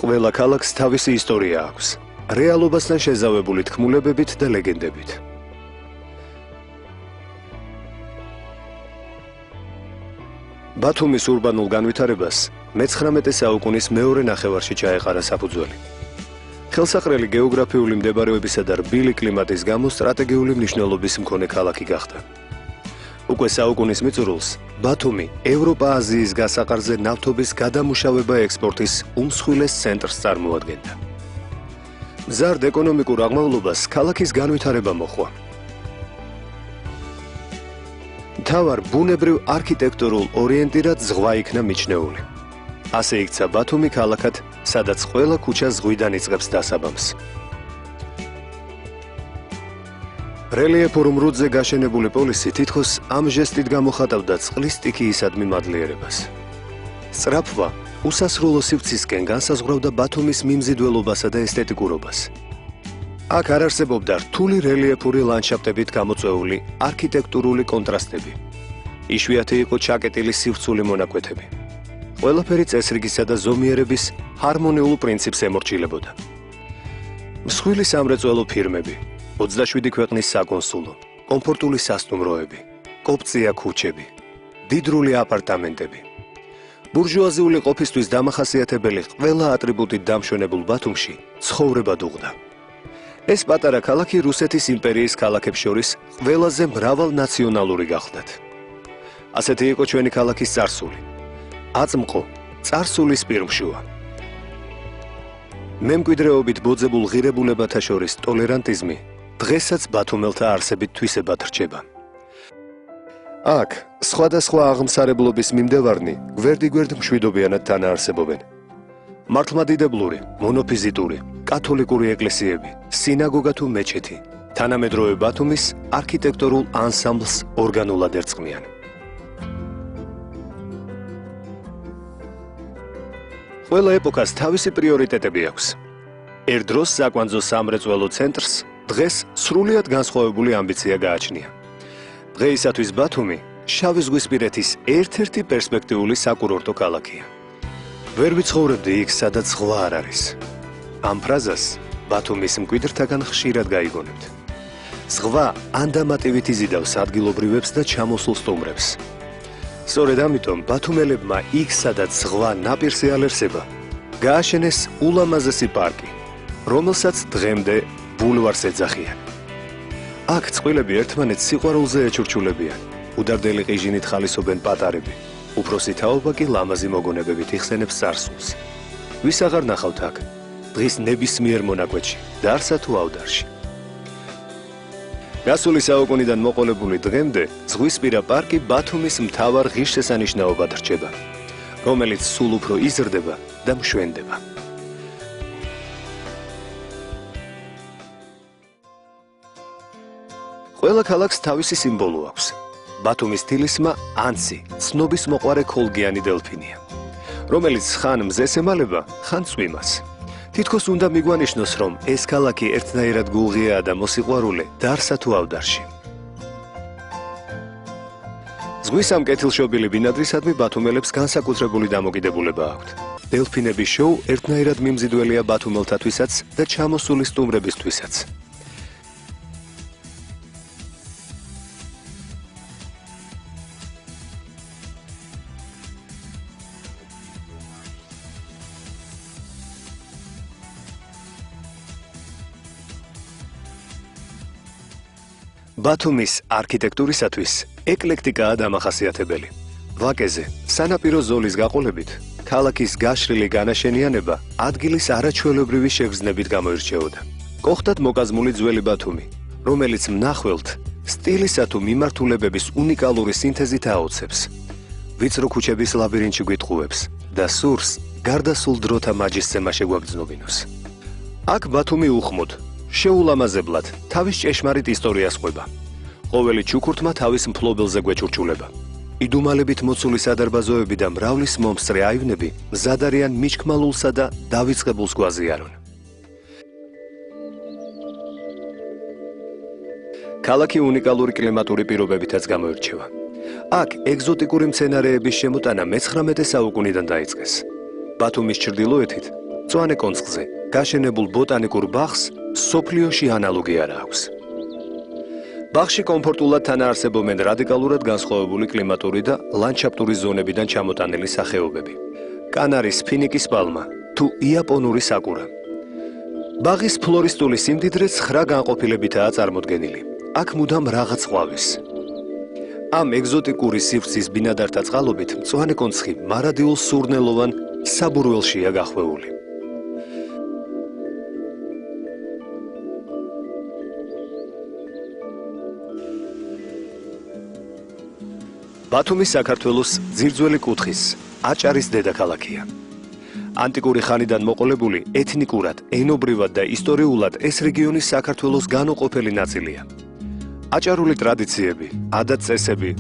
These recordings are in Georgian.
ყველა ქალაქს თავისი ისტორია აქვს, რეალობასთან შეზავებული თქმულებებით და ლეგენდებით. ბათუმის ურბანულ განვითარებას მე-19 საუკუნის მეორე ნახევარში ჩაეყარა საფუძველი. ხელსაყრელი გეოგრაფიული მდებარეობისა და რბილი კლიმატის გამო სტრატეგიული მნიშვნელობის მქონე ქალაქი გახდა. უკვე საუკუნის მიწურულს ბათუმი ევროპა-აზიის გასაყარზე ნავთობის გადამუშავება ექსპორტის უმსხვილეს ცენტრს წარმოადგენდა. მზარდ ეკონომიკურ აღმავლობას ქალაქის განვითარება მოჰყვა. მთავარ ბუნებრივ არქიტექტურულ ორიენტირად ზღვა იქნა მიჩნეული. ასე იქცა ბათუმი ქალაქად, სადაც ყველა ქუჩა ზღვიდან იწყებს დასაბამს. რელიეფურ მრუდზე გაშენებული პოლისი თითქოს ამ ჟესტით გამოხატავდა წყლის სტიქიისადმი მადლიერებას. სწრაფვა უსასრულო სივრცისკენ განსაზღვრავდა ბათუმის მიმზიდველობასა და ესთეტიკურობას. აქ არ არსებობდა რთული რელიეფური ლანდშაფტებით გამოწვეული არქიტექტურული კონტრასტები. იშვიათი იყო ჩაკეტილი სივრცული მონაკვეთები. ყველაფერი წესრიგისა და ზომიერების ჰარმონიულ პრინციპს ემორჩილებოდა. მსხვილი სამრეწველო ფირმები, 27 ქვეყნის საკონსულო, კომფორტული სასტუმროები, კოპწია ქუჩები, დიდრული აპარტამენტები. ბურჟუაზიული ყოფისთვის დამახასიათებელი ყველა ატრიბუტით დამშვენებულ ბათუმში ცხოვრება დუღდა. ეს პატარა ქალაქი რუსეთის იმპერიის ქალაქებს შორის ყველაზე მრავალნაციონალური გახლდათ. ასეთი იყო ჩვენი ქალაქის წარსული. აწმყო, წარსულის პირმშუა. მემკვიდრეობით ბოძებულ ღირებულებათა შორის ტოლერანტიზმი დღესაც ბათუმელთა არსებით თვისებად რჩება. აქ სხვადასხვა აღმსარებლობის მიმდევარნი გვერდიგვერდ მშვიდობიანად თანაარსებობენ. მართლმადიდებლური, მონოფიზიტური, კათოლიკური ეკლესიები, სინაგოგა თუ მეჩეთი, თანამედროვე ბათუმის არქიტექტურულ ანსამბლს ორგანულად ერწყმიან. ყველა ეპოქას თავისი პრიორიტეტები აქვს. ერთ დროს საკვანძო სამრეწველო ცენტრს დღეს სრულიად განსხვავებული ამბიცია გააჩნია. დღეისათვის ბათუმი შავი ზღვისპირეთის ერთ-ერთი პერსპექტიული საკურორტო ქალაქია. ვერ ვიცხოვრებდი იქ, სადაც ზღვა არ არის. ამ ფრაზას ბათუმის მკვიდრთაგან ხშირად გაიგონებთ. ზღვა ანდამატივით იზიდავს ადგილობრივებს და ჩამოსულ სტუმრებს. სწორედ ამიტომ ბათუმელებმა იქ, სადაც ზღვა ნაპირზე ალერსება, გააშენეს ულამაზესი პარკი, რომელსაც დღემდე ბულვარს ეძახიან. აქ წყვილები ერთმანეთს სიყვარულზე ეჩურჩულებიან, უდარდელი ყიჟინით ხალისობენ პატარები, უფროსი თაობა კი ლამაზი მოგონებებით იხსენებს წარსულს. ვის აღარ ნახავთ აქ, დღის ნებისმიერ მონაკვეთში, დარსა თუ ავდარში. გასული საუკუნიდან მოყოლებული დღემდე ზღვისპირა პარკი ბათუმის მთავარ ღირსშესანიშნაობად რჩება, რომელიც სულ უფრო იზრდება და მშვენდება. ყველა ქალაქს თავისი სიმბოლო აქვს. ბათუმის თილისმა ანცი, ცნობის მოყვარე ქოლგიანი დელფინია, რომელიც ხან მზეს ემალება, ხან წვიმას. თითქოს უნდა მიგვანიშნოს, რომ ეს ქალაქი ერთნაირად გულღიაა და მოსიყვარულე დარსა თუ ავდარში. ზღვის ამ კეთილშობილი ბინადრისადმი ბათუმელებს განსაკუთრებული დამოკიდებულება აქვთ. დელფინების შოუ ერთნაირად მიმზიდველია ბათუმელთათვისაც და ჩამოსული სტუმრებისთვისაც. ბათუმის არქიტექტურისათვის ეკლექტიკაა დამახასიათებელი. ვაკეზე, სანაპირო ზოლის გაყოლებით, ქალაქის გაშლილი განაშენიანება ადგილის არაჩვეულებრივი შეგრძნებით გამოირჩეოდა. გოხდათ მოკაზმული ძველი ბათუმი, რომელიც მნახველთ სტილისა თუ მიმართულებების უნიკალური სინთეზით აოცებს. ვიწრო ქუჩების ლაბირინთში გვიტყუებს და სურს გარდასულ დროთა მაჯისცემა შეგვაგრძნობინოს. აქ ბათუმი უხმოდ, შეულამაზებლად, თავის ჭეშმარიტ ისტორიას ყვება. ყოველი ჩუქურთმა თავის მფლობელზე გვეჩურჩულება. იდუმალებით მოცული სადარბაზოები და მრავლის მომსწრე აივნები მზად არიან მიჩქმალულსა და დავიწყებულს გვაზიარონ. ქალაქი უნიკალური კლიმატური პირობებითაც გამოირჩევა. აქ ეგზოტიკური მცენარეების შემოტანა მე-19 საუკუნიდან დაიწყეს. ბათუმის ჩრდილოეთით მწვანე კონცხზე გაშენებულ ბოტანიკურ ბაღს სოფლიოში ანალოგი არ აქვს. ბაღში კომფორტულად თანაარსებობენ რადიკალურად განსხვავებული კლიმატური და ლანდშაფტური ზონებიდან ჩამოტანილი სახეობები. კანარის ფინიკის პალმა თუ იაპონური საკურა. ბაღის ფლორისტული სიმდიდრე 9 განყოფილებითაა წარმოდგენილი. აქ მუდამ რაღაც ყვავის. ამ ეგზოტიკური სივრცის ბინადართა წყალობით მწვანე კონცხი მარადიულ სურნელოვან საბურველშია გახვეული. ბათუმი საქართველოს ძირძველი კუთხის აჭარის დედაქალაქია. ანტიკური ხანიდან მოყოლებული ეთნიკურად, ენობრივად და ისტორიულად ეს რეგიონი საქართველოს განუყოფელი ნაწილია. აჭარული ტრადიციები, ადათ-წესები,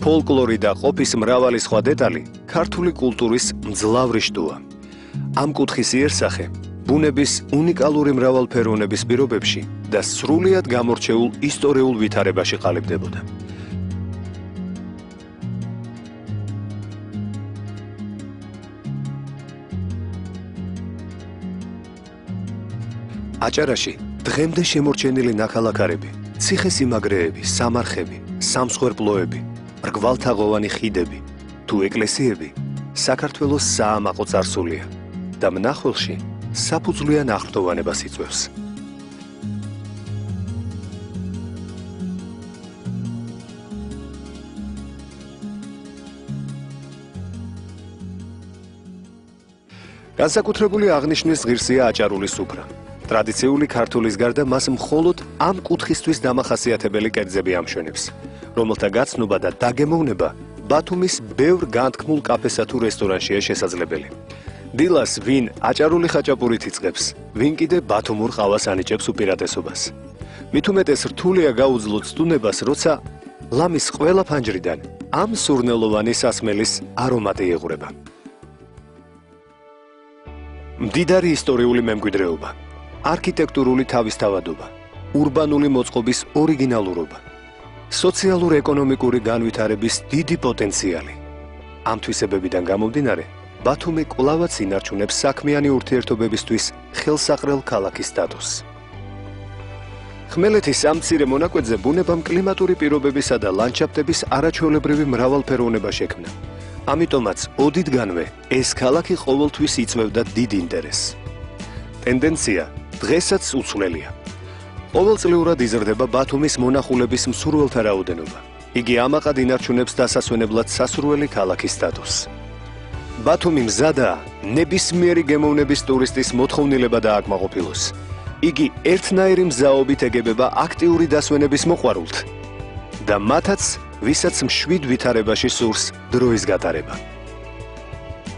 ფოლკლორი და ყოფის მრავალი სხვა დეტალი ქართული კულტურის მძლავრი შტოა. ამ კუთხის იერსახე ბუნების უნიკალური მრავალფეროვნების პირობებში და სრულიად გამორჩეულ ისტორიულ ვითარებაში ყალიბდებოდა. აჭარაში დღემდე შემორჩენილი ნაქალაქარები, ციხესიმაგრეები, სამარხები, სამსხვერპლოები, მრგვალთაღოვანი ხიდები თუ ეკლესიები საქართველოს საამაყო წარსულია და მნახველში საფუძვლიან აღფრთოვანებას იწვევს. განსაკუთრებული აღნიშვნის ღირსია აჭარული სუფრა. ტრადიციული ქართულის გარდა მას მხოლოდ ამ კუთხისთვის დამახასიათებელი კერძები ამშვენებს, რომელთა გაცნობა და დაგემოვნება ბათუმის ბევრ განთქმულ კაფესა თუ რესტორანშია შესაძლებელი. დილას ვინ აჭარული ხაჭაპურით იწყებს, ვინ კიდე ბათუმურ ყავას ანიჭებს უპირატესობას. მით უმეტეს რთულია გაუძლოთ სტუნებას, როცა ლამის ყველა ფანჯრიდან ამ სურნელოვანი სასმელის არომატი იღვრება. მდიდარი ისტორიული მემკვიდრეობა, არქიტექტურული თავისთავადობა, ურბანული მოწყობის ორიგინალურობა, სოციალურ-ეკონომიკური განვითარების დიდი პოტენციალი. ამ თვისებებიდან გამომდინარე, ბათუმი კვლავაც ინარჩუნებს საქმიანი ურთიერთობებისთვის ხელსაყრელ ქალაქის სტატუსს. ხმელეთის ამ მცირე მონაკვეთზე ბუნებამ კლიმატური პირობებისა და ლანდშაფტების არაჩვეულებრივი მრავალფეროვნება შექმნა. ამიტომაც ოდითგანვე ეს ქალაქი ყოველთვის იწვევდა დიდ ინტერესს. ტენდენცია დღესაც უცვლელია. ყოველწლიურად იზრდება ბათუმის მონახულების მსურველთა რაოდენობა. იგი ამაყად ინარჩუნებს დასასვენებლად სასურველი ქალაქის სტატუსს. ბათუმი მზადაა ნებისმიერი გემოვნების ტურისტის მოთხოვნილება დააკმაყოფილოს. იგი ერთნაირი მზაობით ეგებება აქტიური დასვენების მოყვარულთ და მათაც, ვისაც მშვიდ ვითარებაში სურს დროის გატარება.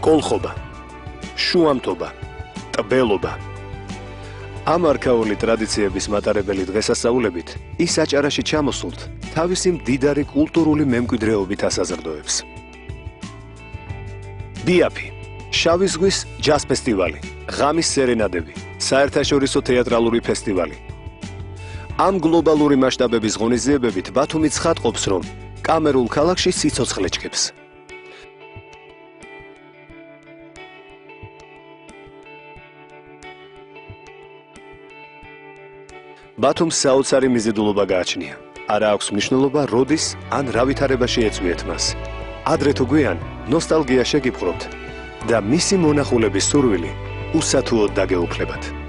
კოლხობა, შუამთობა, ტბელობა. ამ არქაული ტრადიციების მატარებელი დღესასწაულებით ის აჭარაში ჩამოსულთ თავისი მდიდარი კულტურული მემკვიდრეობით ასაზრდოებს. ბიაფი, შავი ზღვის ჯაზ ფესტივალი, ღამის სერენადები, საერთაშორისო თეატრალური ფესტივალი. ამ გლობალური მასშტაბების ღონისძიებებით ბათუმი ცხადყოფს, რომ კამერულ ქალაქში სიცოცხლე ჩქეფს. ბათუმს საოცარი მიზიდულობა გააჩნია. არა აქვს მნიშვნელობა, როდის ან რა ვითარებაში ეწვიეთ მას. ადრე თუ გვიან ნოსტალგია შეგიპყრობთ და მისი მონახულების სურვილი უსათუოდ დაგეუფლებათ.